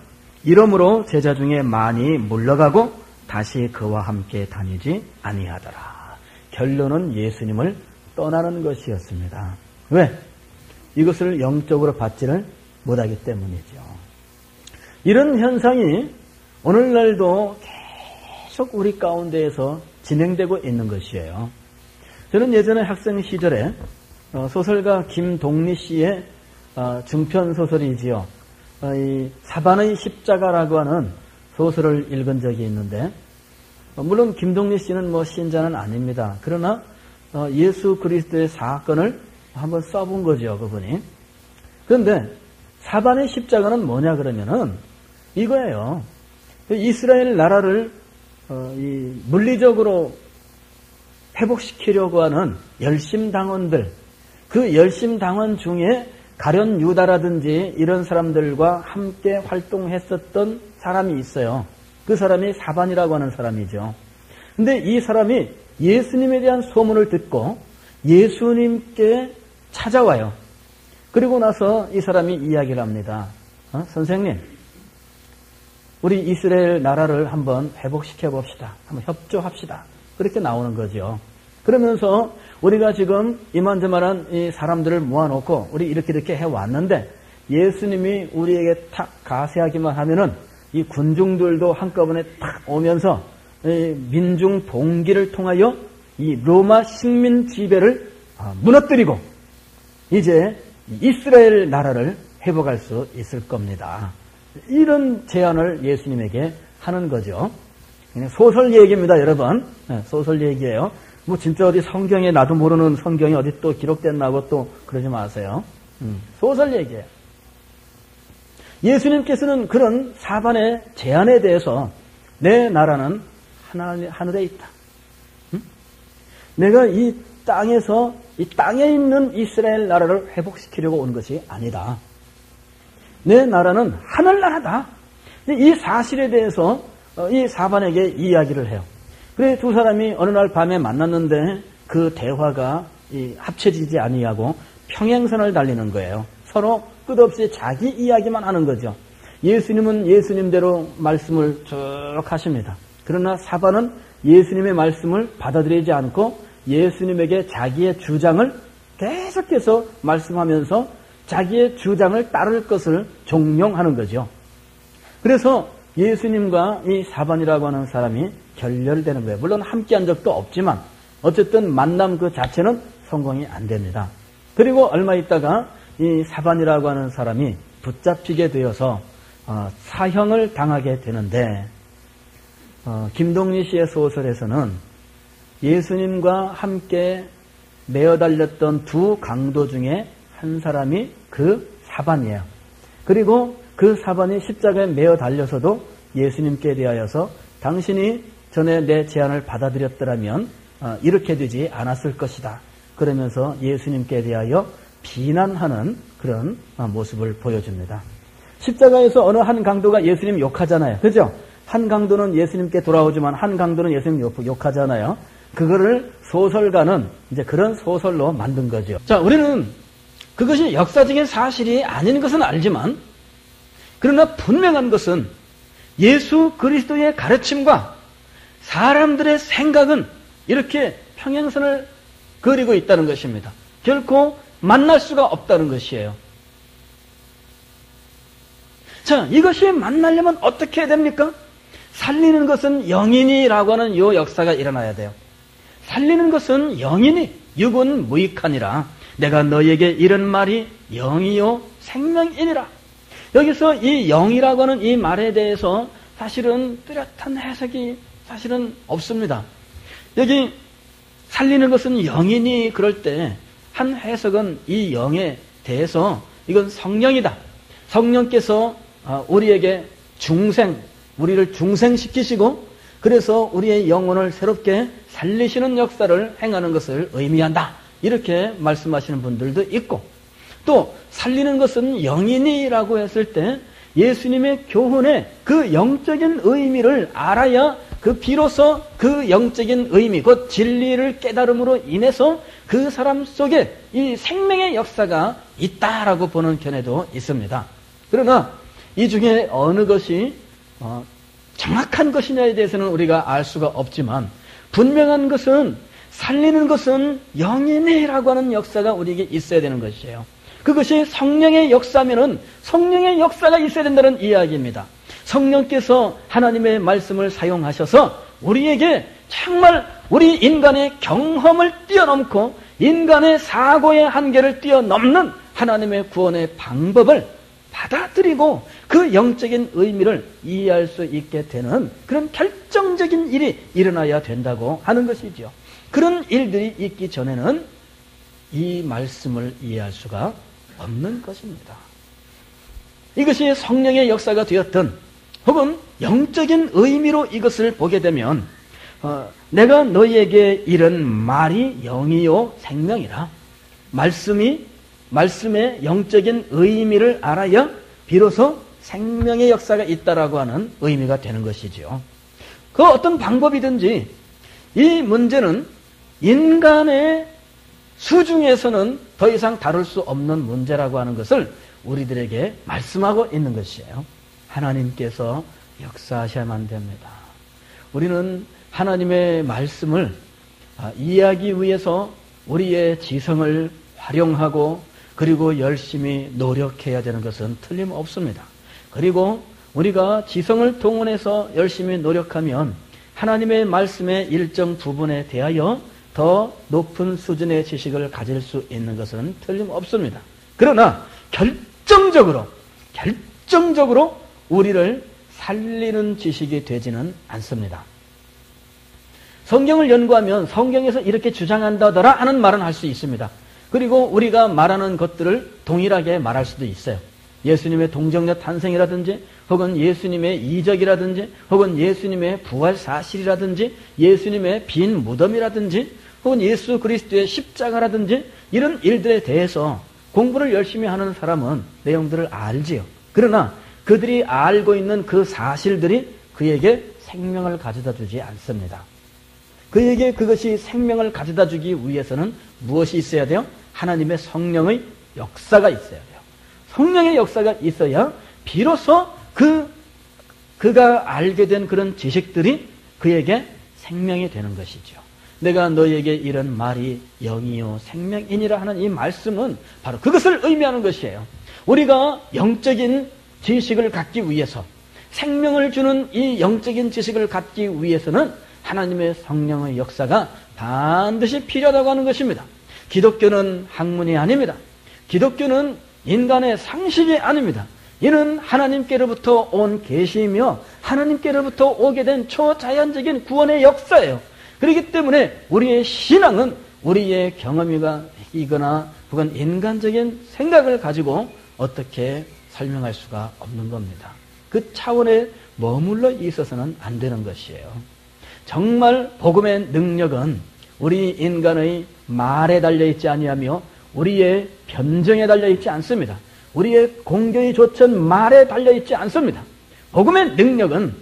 이러므로 제자 중에 많이 물러가고 다시 그와 함께 다니지 아니하더라. 결론은 예수님을 떠나는 것이었습니다. 왜? 이것을 영적으로 받지를 못하기 때문이죠. 이런 현상이 오늘날도 계속 우리 가운데에서 진행되고 있는 것이에요. 저는 예전에 학생 시절에 소설가 김동리 씨의 중편 소설이지요. 이 사반의 십자가라고 하는 소설을 읽은 적이 있는데, 물론 김동리 씨는 신자는 아닙니다. 그러나 예수 그리스도의 사건을 한번 써본 거죠, 그분이. 그런데 사반의 십자가는 뭐냐 그러면은 이거예요. 이스라엘 나라를 물리적으로 회복시키려고 하는 열심당원들, 그 열심당원 중에 가룟 유다라든지 이런 사람들과 함께 활동했었던 사람이 있어요. 그 사람이 사반이라고 하는 사람이죠. 근데 이 사람이 예수님에 대한 소문을 듣고 예수님께 찾아와요. 그리고 나서 이 사람이 이야기를 합니다. 선생님, 우리 이스라엘 나라를 한번 회복시켜 봅시다. 한번 협조합시다. 그렇게 나오는 거죠. 그러면서 우리가 지금 이만저만한 이 사람들을 모아놓고 우리 이렇게 해왔는데 예수님이 우리에게 탁 가세하기만 하면은 이 군중들도 한꺼번에 탁 오면서 민중 동기를 통하여 이 로마 식민 지배를 무너뜨리고 이제 이스라엘 나라를 회복할 수 있을 겁니다. 이런 제안을 예수님에게 하는 거죠. 그냥 소설 얘기입니다, 여러분. 소설 얘기예요. 진짜 어디 성경에 나도 모르는 성경이 어디 또 기록됐나고 또 그러지 마세요. 소설 얘기예요. 예수님께서는 그런 사반의 제안에 대해서 내 나라는 하늘에 있다. 내가 이 땅에서 이 땅에 있는 이스라엘 나라를 회복시키려고 온 것이 아니다. 내 나라는 하늘나라다. 이 사실에 대해서 이 사반에게 이야기를 해요. 그래 두 사람이 어느 날 밤에 만났는데 그 대화가 합쳐지지 아니하고 평행선을 달리는 거예요. 서로 끝없이 자기 이야기만 하는 거죠. 예수님은 예수님대로 말씀을 쭉 하십니다. 그러나 사반은 예수님의 말씀을 받아들이지 않고 예수님에게 자기의 주장을 계속해서 말씀하면서 자기의 주장을 따를 것을 종용하는 거죠. 그래서 예수님과 이 사반이라고 하는 사람이 결렬되는 거예요. 물론 함께한 적도 없지만 어쨌든 만남 그 자체는 성공이 안 됩니다. 그리고 얼마 있다가 이 사반이라고 하는 사람이 붙잡히게 되어서 사형을 당하게 되는데 김동리 씨의 소설에서는 예수님과 함께 매어 달렸던 두 강도 중에 한 사람이 그 사반이에요. 그리고 그 사반이 십자가에 매어 달려서도 예수님께 대하여서 당신이 전에 내 제안을 받아들였더라면 이렇게 되지 않았을 것이다. 그러면서 예수님께 대하여 비난하는 그런 모습을 보여줍니다. 십자가에서 어느 한 강도가 예수님 욕하잖아요. 그죠? 한 강도는 예수님께 돌아오지만 한 강도는 예수님 욕하잖아요. 그거를 소설가는 이제 그런 소설로 만든 거죠. 자, 우리는 그것이 역사적인 사실이 아닌 것은 알지만 그러나 분명한 것은 예수 그리스도의 가르침과 사람들의 생각은 이렇게 평행선을 그리고 있다는 것입니다. 결코 만날 수가 없다는 것이에요. 자, 이것이 만나려면 어떻게 해야 됩니까? 살리는 것은 영이니라고 하는 요 역사가 일어나야 돼요. 살리는 것은 영이니 육은 무익하니라. 내가 너에게 이런 말이 영이요 생명이니라. 여기서 이 영이라고 하는 이 말에 대해서 사실은 뚜렷한 해석이 사실은 없습니다. 여기 살리는 것은 영이니 그럴 때 한 해석은 이 영에 대해서 이건 성령이다. 성령께서 우리에게 우리를 중생시키시고 그래서 우리의 영혼을 새롭게 살리시는 역사를 행하는 것을 의미한다. 이렇게 말씀하시는 분들도 있고 또 살리는 것은 영이니라고 했을 때 예수님의 교훈의 그 영적인 의미를 알아야 그 비로소 그 영적인 의미, 곧 진리를 깨달음으로 인해서 그 사람 속에 이 생명의 역사가 있다라고 보는 견해도 있습니다. 그러나 이 중에 어느 것이 정확한 것이냐에 대해서는 우리가 알 수가 없지만 분명한 것은 살리는 것은 영이니라고 하는 역사가 우리에게 있어야 되는 것이에요. 그것이 성령의 역사면은 성령의 역사가 있어야 된다는 이야기입니다. 성령께서 하나님의 말씀을 사용하셔서 우리에게 정말 우리 인간의 경험을 뛰어넘고 인간의 사고의 한계를 뛰어넘는 하나님의 구원의 방법을 받아들이고 그 영적인 의미를 이해할 수 있게 되는 그런 결정적인 일이 일어나야 된다고 하는 것이죠. 그런 일들이 있기 전에는 이 말씀을 이해할 수가 없는 것입니다. 이것이 성령의 역사가 되었든 혹은 영적인 의미로 이것을 보게 되면 내가 너희에게 이런 말이 영이요 생명이라. 말씀의 영적인 의미를 알아야 비로소 생명의 역사가 있다라고 하는 의미가 되는 것이죠. 그 어떤 방법이든지 이 문제는 인간의 수중에서는 더 이상 다룰 수 없는 문제라고 하는 것을 우리들에게 말씀하고 있는 것이에요. 하나님께서 역사하셔야만 됩니다. 우리는 하나님의 말씀을 이해하기 위해서 우리의 지성을 활용하고 그리고 열심히 노력해야 되는 것은 틀림없습니다. 그리고 우리가 지성을 동원해서 열심히 노력하면 하나님의 말씀의 일정 부분에 대하여 더 높은 수준의 지식을 가질 수 있는 것은 틀림없습니다. 그러나 결정적으로 우리를 살리는 지식이 되지는 않습니다. 성경을 연구하면 성경에서 이렇게 주장한다더라 하는 말은 할 수 있습니다. 그리고 우리가 말하는 것들을 동일하게 말할 수도 있어요. 예수님의 동정녀 탄생이라든지 혹은 예수님의 이적이라든지 혹은 예수님의 부활 사실이라든지 예수님의 빈 무덤이라든지 혹은 예수 그리스도의 십자가라든지 이런 일들에 대해서 공부를 열심히 하는 사람은 내용들을 알지요. 그러나 그들이 알고 있는 그 사실들이 그에게 생명을 가져다 주지 않습니다. 그에게 그것이 생명을 가져다 주기 위해서는 무엇이 있어야 돼요? 하나님의 성령의 역사가 있어야 돼요. 성령의 역사가 있어야 비로소 그가 알게 된 그런 지식들이 그에게 생명이 되는 것이죠. 내가 너에게 이런 말이 영이요 생명이니라 하는 이 말씀은 바로 그것을 의미하는 것이에요. 우리가 영적인 지식을 갖기 위해서 생명을 주는 이 영적인 지식을 갖기 위해서는 하나님의 성령의 역사가 반드시 필요하다고 하는 것입니다. 기독교는 학문이 아닙니다. 기독교는 인간의 상식이 아닙니다. 이는 하나님께로부터 온 계시이며 하나님께로부터 오게 된 초자연적인 구원의 역사예요. 그렇기 때문에 우리의 신앙은 우리의 경험이거나 혹은 인간적인 생각을 가지고 어떻게 설명할 수가 없는 겁니다. 그 차원에 머물러 있어서는 안 되는 것이에요. 정말 복음의 능력은 우리 인간의 말에 달려있지 아니하며 우리의 변정에 달려있지 않습니다. 우리의 공교의 조천 말에 달려있지 않습니다. 복음의 능력은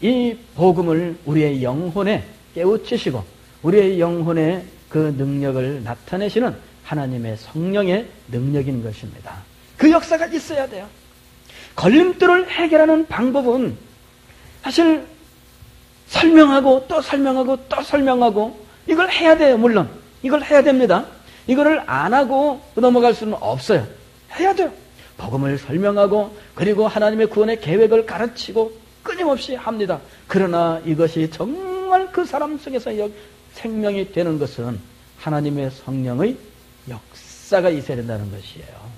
이 복음을 우리의 영혼에 깨우치시고 우리의 영혼에 그 능력을 나타내시는 하나님의 성령의 능력인 것입니다. 그 역사가 있어야 돼요. 걸림돌을 해결하는 방법은 사실 설명하고 또 설명하고 또 설명하고 이걸 해야 돼요. 물론 이걸 해야 됩니다. 이거를 안 하고 넘어갈 수는 없어요. 해야 돼요. 복음을 설명하고 그리고 하나님의 구원의 계획을 가르치고 끊임없이 합니다. 그러나 이것이 정말 그 사람 속에서 생명이 되는 것은 하나님의 성령의 역사가 있어야 된다는 것이에요.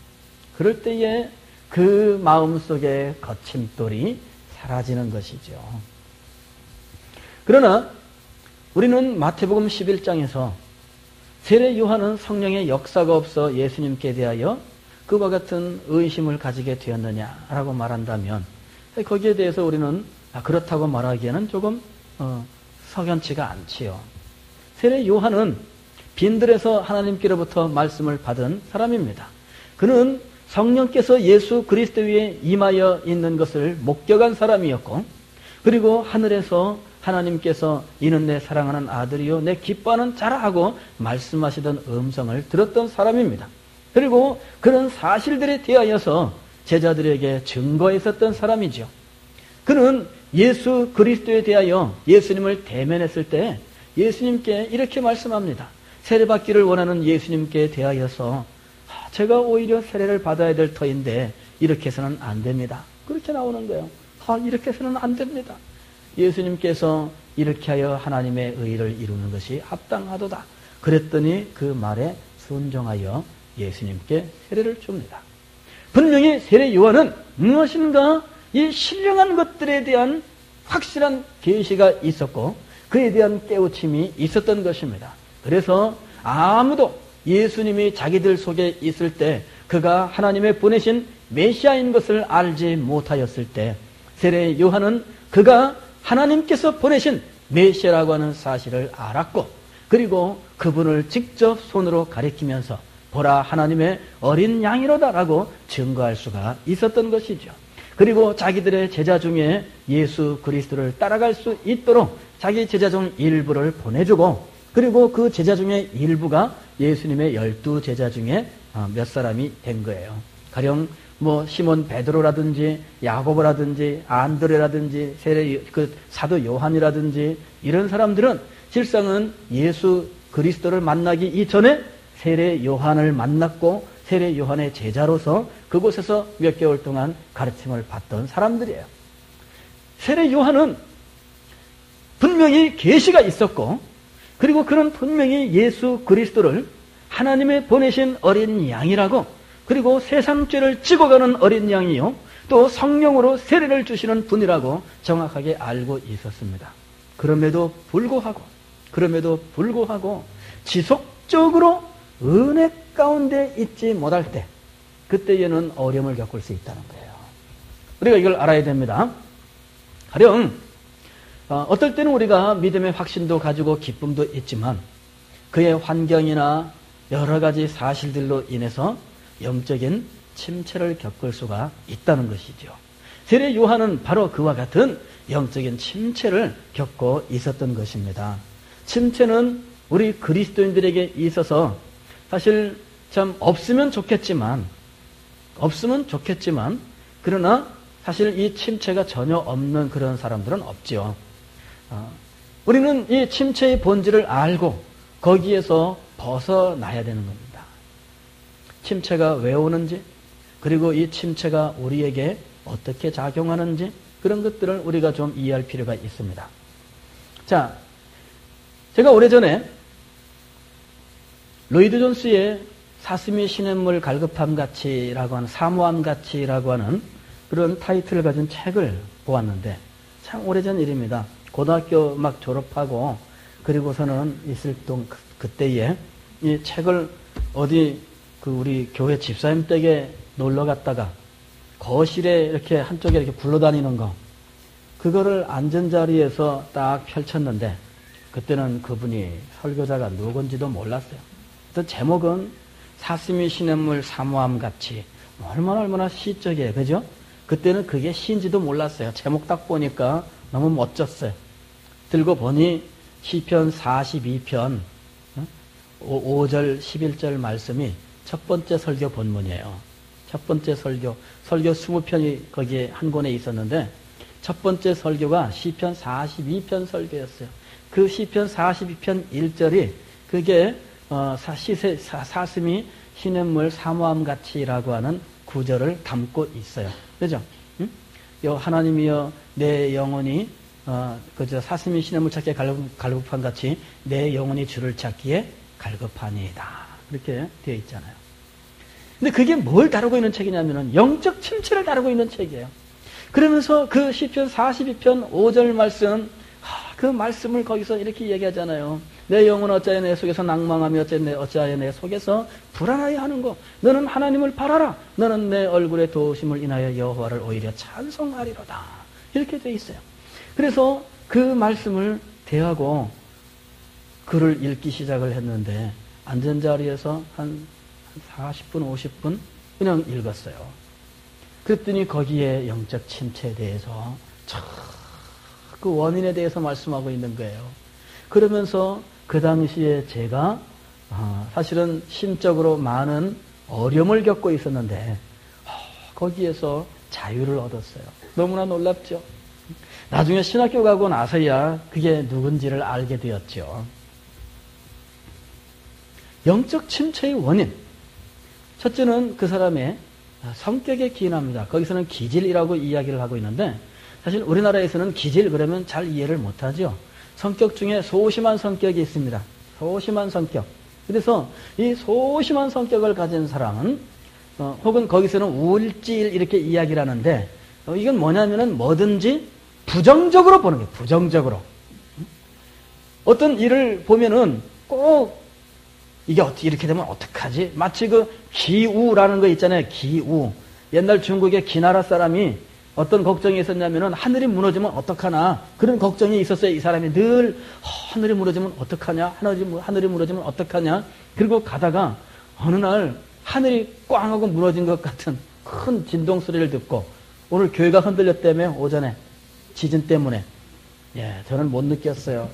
그럴 때에 그 마음속에 거침돌이 사라지는 것이죠. 그러나 우리는 마태복음 11장에서 세례 요한은 성령의 역사가 없어 예수님께 대하여 그와 같은 의심을 가지게 되었느냐라고 말한다면 거기에 대해서 우리는 그렇다고 말하기에는 조금 석연치가 않지요. 세례 요한은 빈들에서 하나님께로부터 말씀을 받은 사람입니다. 그는 성령께서 예수 그리스도 위에 임하여 있는 것을 목격한 사람이었고, 그리고 하늘에서 하나님께서 이는 내 사랑하는 아들이요 내 기뻐하는 자라 하고 말씀하시던 음성을 들었던 사람입니다. 그리고 그런 사실들에 대하여서 제자들에게 증거했었던 사람이죠. 그는 예수 그리스도에 대하여 예수님을 대면했을 때 예수님께 이렇게 말씀합니다. 세례받기를 원하는 예수님께 대하여서 제가 오히려 세례를 받아야 될 터인데 이렇게 해서는 안 됩니다. 그렇게 나오는 거예요. 이렇게 해서는 안 됩니다. 예수님께서 이렇게 하여 하나님의 의를 이루는 것이 합당하도다. 그랬더니 그 말에 순종하여 예수님께 세례를 줍니다. 분명히 세례 요한은 무엇인가 이 신령한 것들에 대한 확실한 계시가 있었고 그에 대한 깨우침이 있었던 것입니다. 그래서 아무도 예수님이 자기들 속에 있을 때 그가 하나님의 보내신 메시아인 것을 알지 못하였을 때 세례 요한은 그가 하나님께서 보내신 메시아라고 하는 사실을 알았고, 그리고 그분을 직접 손으로 가리키면서 보라 하나님의 어린 양이로다라고 증거할 수가 있었던 것이죠. 그리고 자기들의 제자 중에 예수 그리스도를 따라갈 수 있도록 자기 제자 중 일부를 보내주고, 그리고 그 제자 중에 일부가 예수님의 12제자 중에 몇 사람이 된 거예요. 가령 시몬 베드로라든지 야고보라든지 안드레라든지 사도 요한이라든지 이런 사람들은 실상은 예수 그리스도를 만나기 이전에 세례 요한을 만났고 세례 요한의 제자로서 그곳에서 몇 개월 동안 가르침을 받던 사람들이에요. 세례 요한은 분명히 계시가 있었고, 그리고 그는 분명히 예수 그리스도를 하나님의 보내신 어린 양이라고, 그리고 세상 죄를 지고 가는 어린 양이요 또 성령으로 세례를 주시는 분이라고 정확하게 알고 있었습니다. 그럼에도 불구하고 지속적으로 은혜 가운데 있지 못할 때 그때에는 어려움을 겪을 수 있다는 거예요. 우리가 이걸 알아야 됩니다. 가령 어떨 때는 우리가 믿음의 확신도 가지고 기쁨도 있지만 그의 환경이나 여러 가지 사실들로 인해서 영적인 침체를 겪을 수가 있다는 것이죠. 세례 요한은 바로 그와 같은 영적인 침체를 겪고 있었던 것입니다. 침체는 우리 그리스도인들에게 있어서 사실 참 없으면 좋겠지만 그러나 사실 이 침체가 전혀 없는 그런 사람들은 없지요. 우리는 이 침체의 본질을 알고 거기에서 벗어나야 되는 겁니다. 침체가 왜 오는지, 그리고 이 침체가 우리에게 어떻게 작용하는지 그런 것들을 우리가 좀 이해할 필요가 있습니다. 자, 제가 오래전에 로이드 존스의 사슴이 시냇물 갈급함 같이라고 하는 사모함 같이라고 하는 그런 타이틀을 가진 책을 보았는데 참 오래전 일입니다. 고등학교 막 졸업하고 그리고서는 있을 동 그때에 이 책을 어디 우리 교회 집사님 댁에 놀러 갔다가 거실에 이렇게 한쪽에 이렇게 굴러다니는 거, 그거를 앉은 자리에서 딱 펼쳤는데 그때는 그분이 설교자가 누군지도 몰랐어요. 그 제목은 사슴이 시냇물 사모함 같이, 얼마나 시적이에요. 그죠? 그때는 그게 시인지도 몰랐어요. 제목 딱 보니까 너무 멋졌어요. 들고 보니 시편 42편 5절 11절 말씀이 첫 번째 설교 본문이에요. 첫 번째 설교 20편이 거기에 한 권에 있었는데 첫 번째 설교가 시편 42편 설교였어요. 그 시편 42편 1절이 그게 사슴이 시냇물 사모함 같이라고 하는 구절을 담고 있어요. 그죠? 하나님이여 내 영혼이 그저 사슴이 시냇물 찾기에 갈급한 같이 내 영혼이 주를 찾기에 갈급하니이다. 그렇게 되어 있잖아요. 근데 그게 뭘 다루고 있는 책이냐면은 영적 침체를 다루고 있는 책이에요. 그러면서 그 시편 42편 5절 말씀, 그 말씀을 거기서 이렇게 얘기하잖아요. 내 영혼 어찌하여 내 속에서 낭망하며 어찌하여 내 속에서 불안하여 하는고. 너는 하나님을 바라라. 너는 내 얼굴의 도우심을 인하여 여호와를 오히려 찬송하리로다. 이렇게 돼 있어요. 그래서 그 말씀을 대하고 글을 읽기 시작을 했는데 앉은 자리에서 한 40분, 50분 그냥 읽었어요. 그랬더니 거기에 영적 침체에 대해서 그 원인에 대해서 말씀하고 있는 거예요. 그러면서 그 당시에 제가 사실은 심적으로 많은 어려움을 겪고 있었는데 거기에서 자유를 얻었어요. 너무나 놀랍죠. 나중에 신학교 가고 나서야 그게 누군지를 알게 되었죠. 영적 침체의 원인. 첫째는 그 사람의 성격에 기인합니다. 거기서는 기질이라고 이야기를 하고 있는데 사실 우리나라에서는 기질 그러면 잘 이해를 못하죠. 성격 중에 소심한 성격이 있습니다. 소심한 성격. 그래서 이 소심한 성격을 가진 사람은 혹은 거기서는 우울질 이렇게 이야기를 하는데 이건 뭐냐면은 뭐든지 부정적으로 보는 거예요. 부정적으로. 어떤 일을 보면은 꼭 이게 어떻게 이렇게 되면 어떡하지? 마치 그 기우라는 거 있잖아요. 기우. 옛날 중국의 기나라 사람이 어떤 걱정이 있었냐면은 하늘이 무너지면 어떡하나 그런 걱정이 있었어요. 이 사람이 늘 하늘이 무너지면 어떡하냐? 하늘이 무너지면 어떡하냐? 그리고 가다가 어느 날 하늘이 꽝 하고 무너진 것 같은 큰 진동 소리를 듣고 오늘 교회가 흔들렸다며 오전에 지진 때문에. 예, 저는 못 느꼈어요.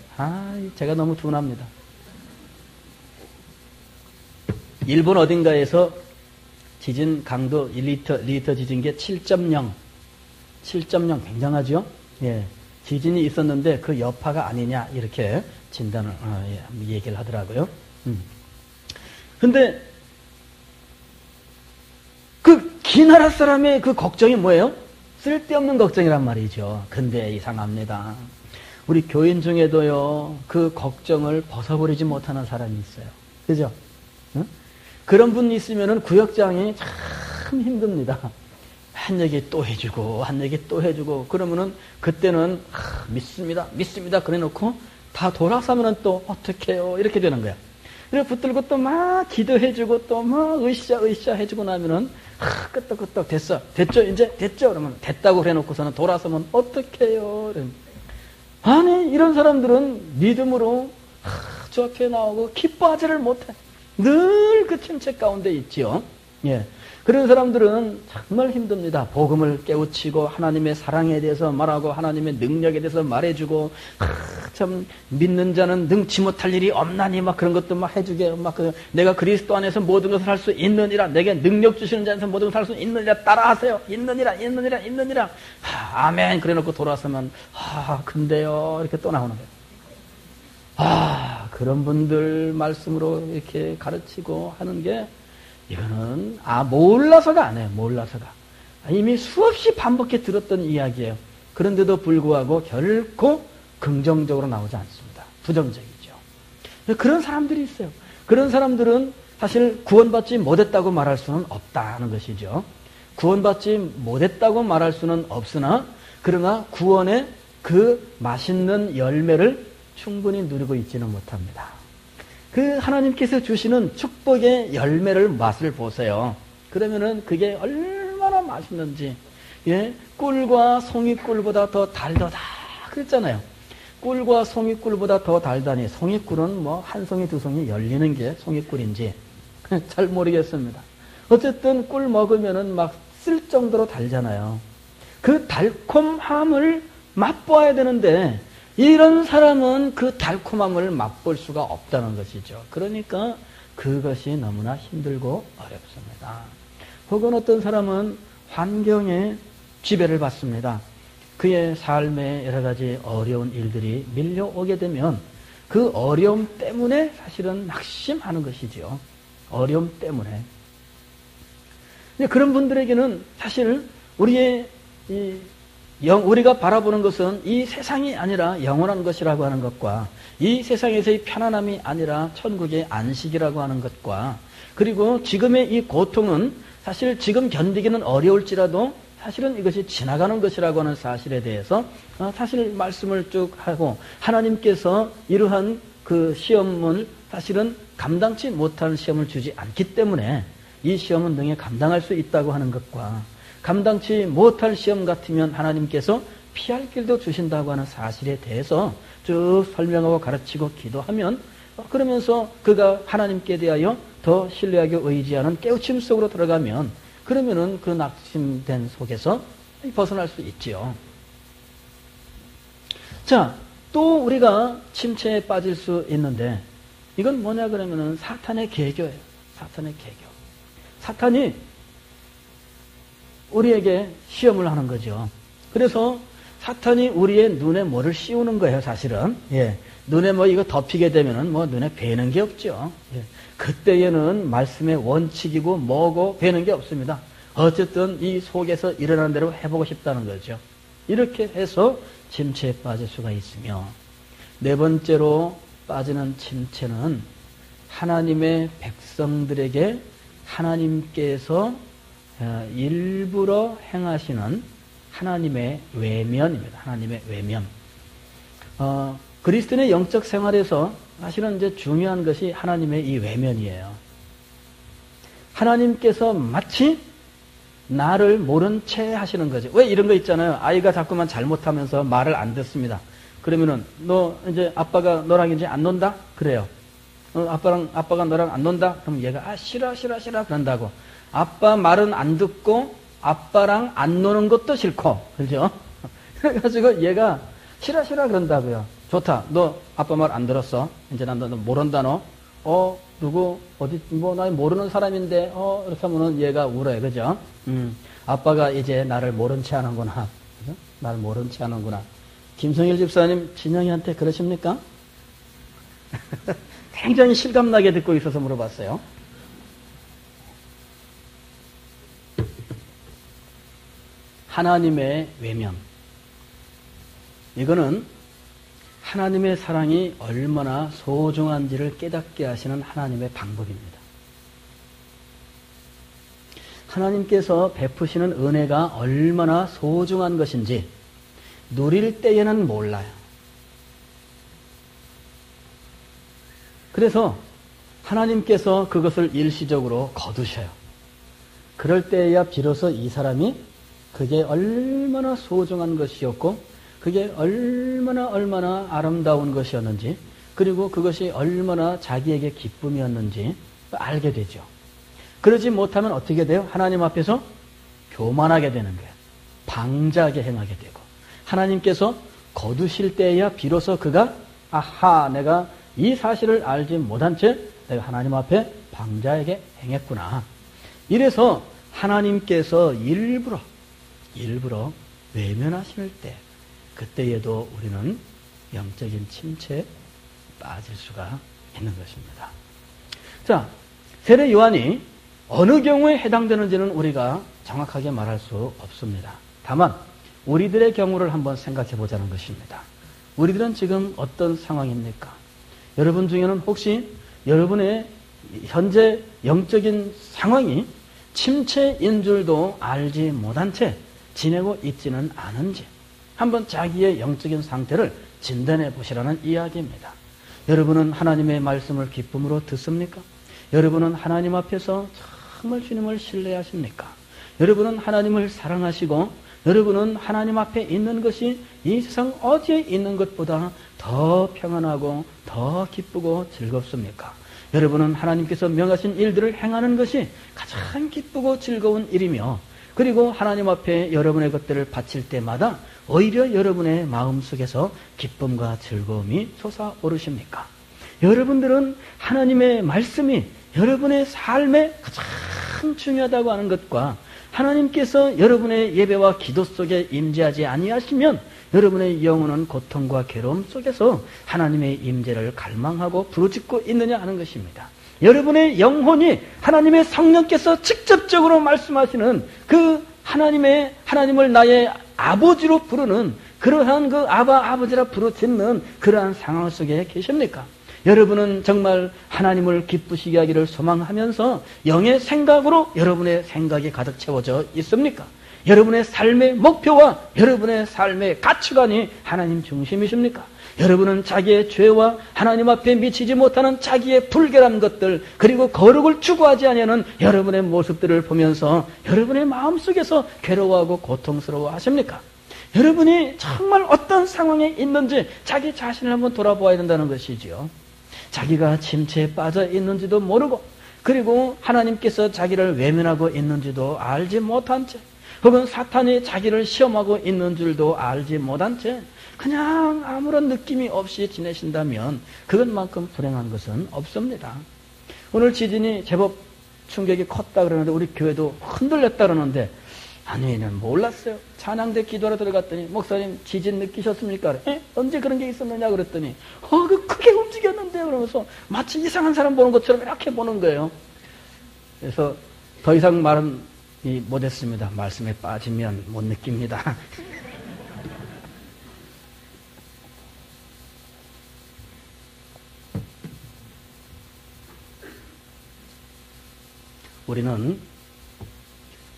제가 너무 둔합니다. 일본 어딘가에서 지진 강도 리히터 지진계 7.0 굉장하죠? 예, 지진이 있었는데 그 여파가 아니냐 이렇게 진단을 얘기를 하더라고요. 근데 그 기나라 사람의 그 걱정이 뭐예요? 쓸데없는 걱정이란 말이죠. 근데 이상합니다. 우리 교인 중에도요 그 걱정을 벗어버리지 못하는 사람이 있어요. 그죠? 응? 그런 분이 있으면은 구역장이 참 힘듭니다. 한 얘기 또 해주고 한 얘기 또 해주고 그러면은 그때는 믿습니다 그래 놓고 다 돌아서면은 또 어떡해요 이렇게 되는 거야. 그래 붙들고 또 막 기도해주고 또 막 으쌰 해주고 나면은 끄떡끄떡 됐죠 이제 됐죠 그러면 됐다고 그래 놓고서는 돌아서면 어떡해요. 아니 이런 사람들은 믿음으로 저 앞에 나오고 기뻐하지를 못해. 늘 그 침체 가운데 있지요. 예. 그런 사람들은 정말 힘듭니다. 복음을 깨우치고 하나님의 사랑에 대해서 말하고 하나님의 능력에 대해서 말해주고 참 믿는 자는 능치 못할 일이 없나니 막 그런 것도 막 해주게 내가 그리스도 안에서 모든 것을 할 수 있느니라 내게 능력 주시는 자에서 모든 것을 할 수 있느니라 따라하세요. 있느니라 아멘 그래 놓고 돌아서면 근데요 이렇게 또 나오는 거예요. 그런 분들 말씀으로 이렇게 가르치고 하는 게 이거는 몰라서가 아니에요. 몰라서가 이미 수없이 반복해 들었던 이야기예요. 그런데도 불구하고 결코 긍정적으로 나오지 않습니다. 부정적이죠. 그런 사람들이 있어요. 그런 사람들은 사실 구원받지 못했다고 말할 수는 없다는 것이죠. 구원받지 못했다고 말할 수는 없으나 그러나 구원의 그 맛있는 열매를 충분히 누리고 있지는 못합니다. 그 하나님께서 주시는 축복의 열매를 맛을 보세요. 그러면은 그게 얼마나 맛있는지. 예, 꿀과 송이꿀보다 더 달더다 그랬잖아요. 꿀과 송이꿀보다 더 달다니 송이꿀은 뭐 한 송이 두 송이 열리는 게 송이꿀인지 잘 모르겠습니다. 어쨌든 꿀 먹으면은 막 쓸 정도로 달잖아요. 그 달콤함을 맛보아야 되는데 이런 사람은 그 달콤함을 맛볼 수가 없다는 것이죠. 그러니까 그것이 너무나 힘들고 어렵습니다. 혹은 어떤 사람은 환경에 지배를 받습니다. 그의 삶에 여러 가지 어려운 일들이 밀려오게 되면 그 어려움 때문에 사실은 낙심하는 것이죠. 어려움 때문에. 그런 분들에게는 사실 우리의 이 우리가 바라보는 것은 이 세상이 아니라 영원한 것이라고 하는 것과 이 세상에서의 편안함이 아니라 천국의 안식이라고 하는 것과 그리고 지금의 이 고통은 사실 지금 견디기는 어려울지라도 사실은 이것이 지나가는 것이라고 하는 사실에 대해서 사실 말씀을 쭉 하고 하나님께서 이러한 그 시험을 사실은 감당치 못한 시험을 주지 않기 때문에 이 시험은 능히 감당할 수 있다고 하는 것과 감당치 못할 시험 같으면 하나님께서 피할 길도 주신다고 하는 사실에 대해서 쭉 설명하고 가르치고 기도하면 그러면서 그가 하나님께 대하여 더 신뢰하고 의지하는 깨우침 속으로 들어가면 그러면은 그 낙심된 속에서 벗어날 수 있지요. 자, 또 우리가 침체에 빠질 수 있는데 이건 뭐냐 그러면은 사탄의 계교예요. 사탄의 계교. 사탄이 우리에게 시험을 하는 거죠. 그래서 사탄이 우리의 눈에 뭐를 씌우는 거예요, 사실은. 예. 눈에 뭐 이거 덮이게 되면은 뭐 눈에 뵈는 게 없죠. 예. 그때에는 말씀의 원칙이고 뭐고 뵈는 게 없습니다. 어쨌든 이 속에서 일어나는 대로 해보고 싶다는 거죠. 이렇게 해서 침체에 빠질 수가 있으며 네 번째로 빠지는 침체는 하나님의 백성들에게 하나님께서 일부러 행하시는 하나님의 외면입니다. 하나님의 외면. 그리스도인의 영적 생활에서 사실은 이제 중요한 것이 하나님의 이 외면이에요. 하나님께서 마치 나를 모른 채 하시는 거죠. 왜 이런 거 있잖아요. 아이가 자꾸만 잘못하면서 말을 안 듣습니다. 그러면은 너 이제 아빠가 너랑 이제 안 논다? 그래요. 아빠가 너랑 안 논다? 그럼 얘가 싫어 그런다고. 아빠 말은 안 듣고 아빠랑 안 노는 것도 싫고, 그죠? 그래가지고 얘가 싫어 그런다고요. 좋다. 너 아빠 말 안 들었어. 이제 난 너 모른다 너. 누구 어디 뭐 나 모르는 사람인데 이렇게 하면은 얘가 울어요. 그죠? 아빠가 이제 나를 모른 채 하는구나. 그죠? 나를 모른 채 하는구나. 김성일 집사님 진영이한테 그러십니까? 굉장히 실감나게 듣고 있어서 물어봤어요. 하나님의 외면. 이거는 하나님의 사랑이 얼마나 소중한지를 깨닫게 하시는 하나님의 방법입니다. 하나님께서 베푸시는 은혜가 얼마나 소중한 것인지 누릴 때에는 몰라요. 그래서 하나님께서 그것을 일시적으로 거두셔요. 그럴 때에야 비로소 이 사람이 그게 얼마나 소중한 것이었고 그게 얼마나 아름다운 것이었는지 그리고 그것이 얼마나 자기에게 기쁨이었는지 알게 되죠. 그러지 못하면 어떻게 돼요? 하나님 앞에서 교만하게 되는 거예요. 방자하게 행하게 되고 하나님께서 거두실 때에야 비로소 그가 아하 내가 이 사실을 알지 못한 채 내가 하나님 앞에 방자하게 행했구나. 이래서 하나님께서 일부러 외면하실 때 그때에도 우리는 영적인 침체에 빠질 수가 있는 것입니다. 자, 세례 요한이 어느 경우에 해당되는지는 우리가 정확하게 말할 수 없습니다. 다만 우리들의 경우를 한번 생각해 보자는 것입니다. 우리들은 지금 어떤 상황입니까? 여러분 중에는 혹시 여러분의 현재 영적인 상황이 침체인 줄도 알지 못한 채 지내고 있지는 않은지 한번 자기의 영적인 상태를 진단해 보시라는 이야기입니다. 여러분은 하나님의 말씀을 기쁨으로 듣습니까? 여러분은 하나님 앞에서 정말 주님을 신뢰하십니까? 여러분은 하나님을 사랑하시고 여러분은 하나님 앞에 있는 것이 이 세상 어디에 있는 것보다 더 평안하고 더 기쁘고 즐겁습니까? 여러분은 하나님께서 명하신 일들을 행하는 것이 가장 기쁘고 즐거운 일이며 그리고 하나님 앞에 여러분의 것들을 바칠 때마다 오히려 여러분의 마음속에서 기쁨과 즐거움이 솟아오르십니까? 여러분들은 하나님의 말씀이 여러분의 삶에 가장 중요하다고 하는 것과 하나님께서 여러분의 예배와 기도 속에 임재하지 아니하시면 여러분의 영혼은 고통과 괴로움 속에서 하나님의 임재를 갈망하고 부르짖고 있느냐 하는 것입니다. 여러분의 영혼이 하나님의 성령께서 직접적으로 말씀하시는 그 하나님을 나의 아버지로 부르는 그러한 그 아버지라 부르짖는 그러한 상황 속에 계십니까? 여러분은 정말 하나님을 기쁘시게 하기를 소망하면서 영의 생각으로 여러분의 생각이 가득 채워져 있습니까? 여러분의 삶의 목표와 여러분의 삶의 가치관이 하나님 중심이십니까? 여러분은 자기의 죄와 하나님 앞에 미치지 못하는 자기의 불결한 것들, 그리고 거룩을 추구하지 아니하는 여러분의 모습들을 보면서 여러분의 마음속에서 괴로워하고 고통스러워 하십니까? 여러분이 정말 어떤 상황에 있는지 자기 자신을 한번 돌아보아야 된다는 것이지요. 자기가 침체에 빠져 있는지도 모르고, 그리고 하나님께서 자기를 외면하고 있는지도 알지 못한 채, 혹은 사탄이 자기를 시험하고 있는 줄도 알지 못한 채 그냥 아무런 느낌이 없이 지내신다면 그것만큼 불행한 것은 없습니다. 오늘 지진이 제법 충격이 컸다 그러는데 우리 교회도 흔들렸다 그러는데, 아니는 몰랐어요. 찬양대 기도하러 들어갔더니 목사님 지진 느끼셨습니까? 언제 그런 게 있었느냐 그랬더니 그 크게 움직였는데 그러면서 마치 이상한 사람 보는 것처럼 이렇게 보는 거예요. 그래서 더 이상 말은 못했습니다. 말씀에 빠지면 못 느낍니다. 우리는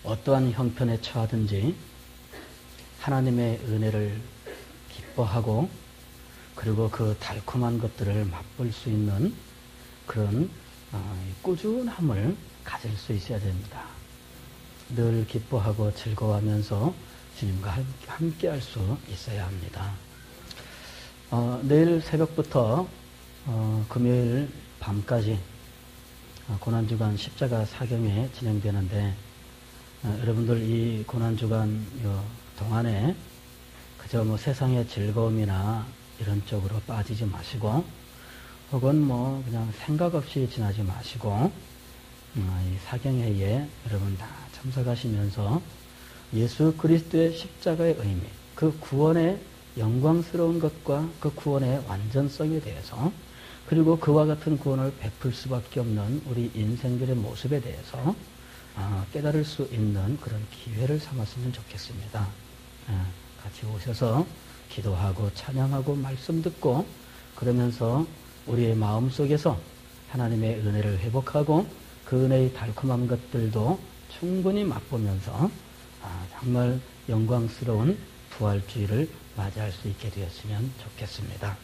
어떠한 형편에 처하든지 하나님의 은혜를 기뻐하고, 그리고 그 달콤한 것들을 맛볼 수 있는 그런 꾸준함을 가질 수 있어야 됩니다. 늘 기뻐하고 즐거워하면서 주님과 함께 할 수 있어야 합니다. 내일 새벽부터 금요일 밤까지 고난주간 십자가 사경회 진행되는데, 여러분들 이 고난주간 동안에 그저 세상의 즐거움이나 이런 쪽으로 빠지지 마시고, 혹은 그냥 생각 없이 지나지 마시고, 이 사경회에 여러분 다 참석하시면서 예수 그리스도의 십자가의 의미, 그 구원의 영광스러운 것과 그 구원의 완전성에 대해서, 그리고 그와 같은 구원을 베풀 수밖에 없는 우리 인생들의 모습에 대해서 깨달을 수 있는 그런 기회를 삼았으면 좋겠습니다. 같이 오셔서 기도하고 찬양하고 말씀 듣고, 그러면서 우리의 마음속에서 하나님의 은혜를 회복하고 그 은혜의 달콤한 것들도 충분히 맛보면서 정말 영광스러운 부활주의를 맞이할 수 있게 되었으면 좋겠습니다.